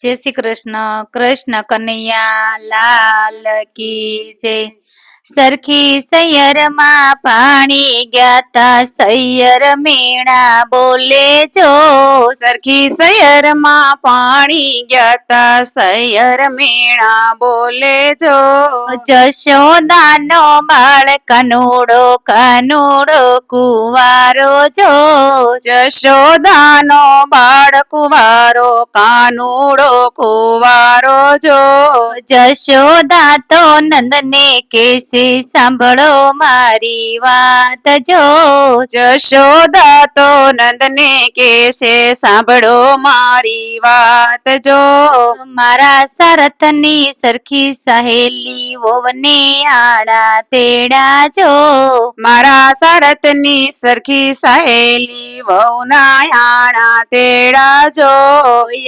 જય શ્રી કૃષ્ણ. કૃષ્ણ કનૈયા લાલ કી જય. સરખી સૈયરમાં પાણી ગયા સૈયર મેણા બોલે જો. સરખી સૈયરમાં પાણી ગયા સૈયર મેણા બોલે જો. જશોદાનો બાળ કાનુડો કાનુડો કુંવારો જો. જશોદાનો બાળ કુંવારો કાનુડો કુંવારો જો. જશોદા તો નંદને કેસે સાંભળો મારી વાત જો. જશોદા તો નંદને કેસે સાંભળો મારી વાત જો. મારા સારથની સરખી સહેલી વોવને આડા તેડા જો. મારા સારથની સરખી સહેલી વહુના આણા તેડા જો.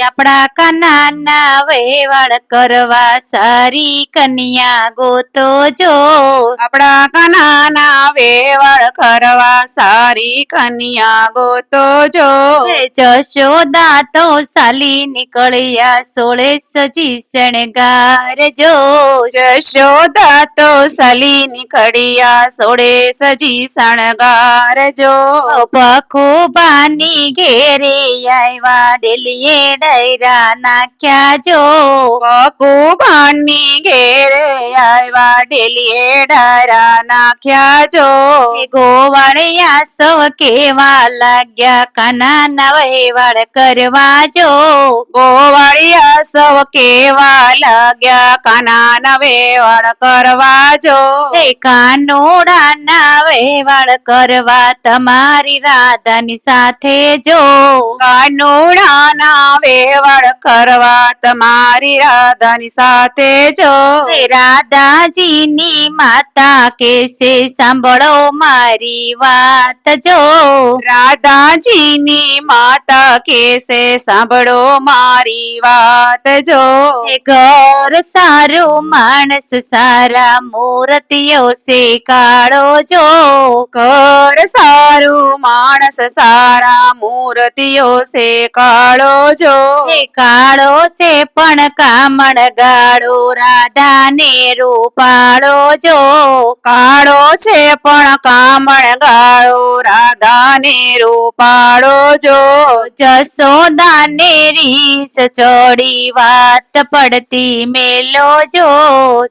આપણા કાનાના વહેવાળ કરવા સારી કન્યા ગોતો જો. આપણા કાનાના વેવાળ કરવા સારી કન્યા ગોતો જો. જશોદા તો સાલી નીકળ્યા સોળે સજી શણગાર જો. જશોદા તો સલી નીકળ્યા સોળે સજી શણગાર જો. પખુબાની ઘેરે આવ્યા ડેલીએ ડાયરા નાખ્યા જો. પકુબાની ઘેરે આવ્યા ડેલીએ ડાયરા નાખ્યા જો. ગોવાળિયા સૌ કેવા લાગ્યા કાનાના વહેવાળ કરવા જો. ગોવાળિયા સૌ કેવા લાગ્યા કાનાના વેવાળ કરવા જો. કાનોડાના વહેવાળ કરવા તમારી રાધાની સાથે જો. કાનુડાના વેવાળ કરવા તમારી રાધાની સાથે જો. રાધાજીની માતા કેસે સાંભળો મારી વાત જો. રાધાજીની માતા કેસે સાંભળો મારી વાત જો. ઘર સારું માણસ સારા મૂર્તિઓ સે કાળો જો. ઘર સારું માણસ સારા મૂર્તિઓ સે કાળો જો. કાળો સે પણ કામણ ગાળો રાધાને રૂપાળો જો. કાળો છે પણ કામણ ગાળો રાધાને રૂપાળો જો. જશોદાને રીસ ચડી વાત પડતી મેલો જો.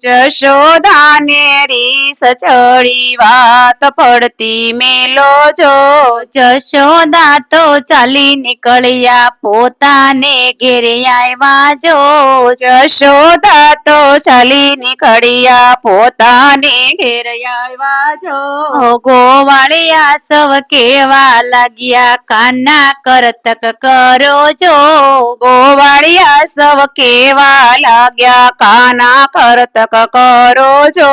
જશોદાને રીસ ચડી વાત પડતી મેલો જો. જશોદા તો ચાલી નીકળ્યા પોતાને ઘેરે આવ્યા જો. જશોદા તો ચાલી નીકળ્યા પોતાને ઘેર આવ્યા જો. ગોવાળિયા સૌ કેવા લાગ્યા કાના કરતક કરો જો. ગોવાળિયા સૌ કેવા લાગ્યા કાના કરતક કરો જો.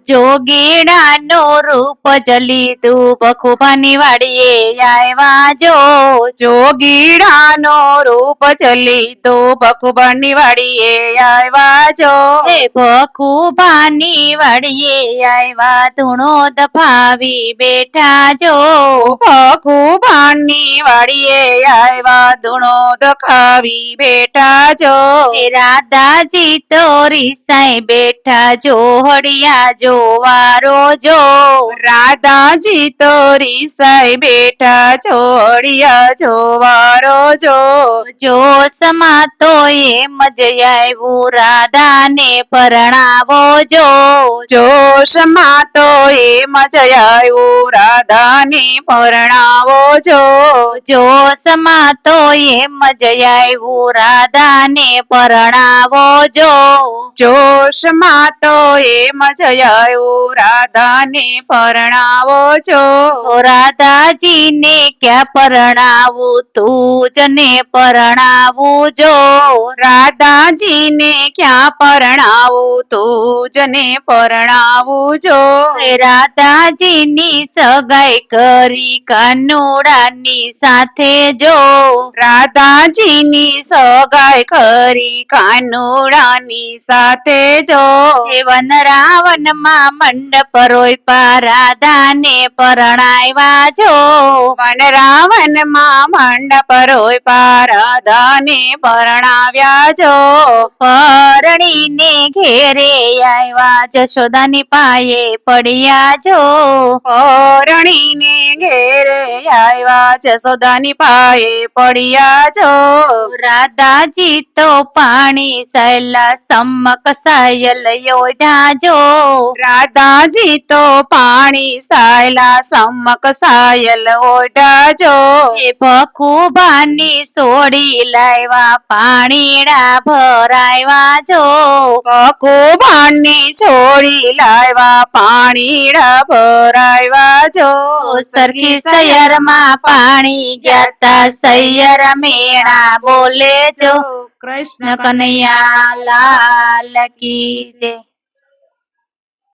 જોગીડાનો રૂપ જલીધું બખુબાની વાડીએ આવ્યા જો. જોગીડાનો રૂપ ચલી તો ભખુબાની વાડીએ આવ્યા જો. ભખુબાની વાડીએ આવ્યા ધૂણો દફાવી બેઠા જો. ભખુબાની વાડીએ આવ્યા ધૂણો દખાવી બેઠા જો. રાધાજી તો રીસાઈ બેઠા જોહડિયા જોવારો જો. રાધાજી તો રીસાઈ બેઠા જોડિયા જોવારો જો. જોશમાં તો એમ જ આવ્યું રાધાને પરણાવો જો. જોશમાં તો એમ જ આવ્યું રાધાને પરણાવો જો. જોશમાં તો એમ જ આવ્યું રાધાને પરણાવો જો. જોશમાં તો એમ જ આવ્યું રાધાને પરણાવો જો. રાધાજીને ક્યાં પરણાવું તું જને પરણાવું જો. રાધાજીને ક્યાં પરણાવું તું જને પરણાવું જો. રાધાજીની સગાઈ કરી કાનુડાની સાથે જો રાધાજીની સોગાઈ ખરી કાનુડાની સાથે જો વન રાવણમાં મંડપ રોયપા રાધાને પરણાવ્યા જો વન રાવણમાં મંડપ રોયપા રાધાને પરણાવ્યા જો પરણીને ઘેરે આવ્યા જશોદાની પાયે પડ્યા જો પરણીને ઘેરે આવ્યા જશોદાની પાયે પડ્યા જો રાધાજી તો પાણી સહેલા સમક સાયલ યોઢા જો રાધાજી તો પાણી સાયલા સમક સાયલ ઓઢા જો એ ભખુબાની સોડી લાવ્યા પાણીડા ભરાવ્યા જો ભગવાનની છોડી લાવ્યા પાણીડા ભરાવ્યા જો સરખી સૈયરમાં પાણી ગયા તા સૈયર મેળા બોલે જો કૃષ્ણ કનૈયા લાલ કી જય.